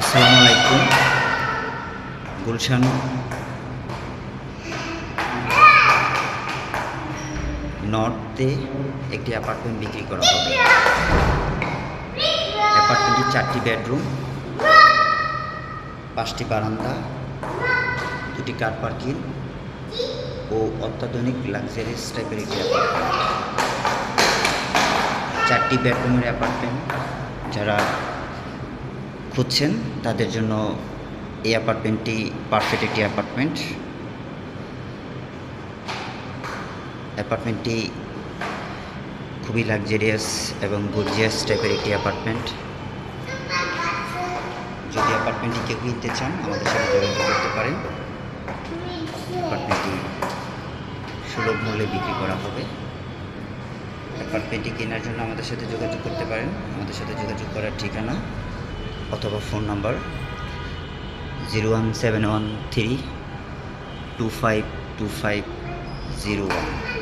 আসসালামু আলাইকুম। গুলশান নর্থে একটি অ্যাপার্টমেন্ট বিক্রি করা হবে। অ্যাপার্টমেন্টটি 4টি বেডরুম, 5টি বারান্দা, 2টি কার পার্কিং ও অত্যাধুনিক লাক্সারিয়াস টাইপের একটি অ্যাপার্টমেন্ট। 4টি বেডরুমের অ্যাপার্টমেন্ট যারা খুঁজছেন তাদের জন্য এই অ্যাপার্টমেন্টটি পারফেক্ট একটি অ্যাপার্টমেন্ট। অ্যাপার্টমেন্টটি খুবই লাক্সারিয়াস এবং গর্জিয়াস টাইপের একটি অ্যাপার্টমেন্ট। যদি অ্যাপার্টমেন্টটি কেউ কিনতে চান আমাদের সাথে যোগাযোগ করতে পারেন। অ্যাপার্টমেন্টটি সুলভ মূল্যে বিক্রি করা হবে। অ্যাপার্টমেন্টটি কেনার জন্য আমাদের সাথে যোগাযোগ করতে পারেন। আমাদের সাথে যোগাযোগ করার ঠিকানা অথবা ফোন নাম্বার 01713 252501।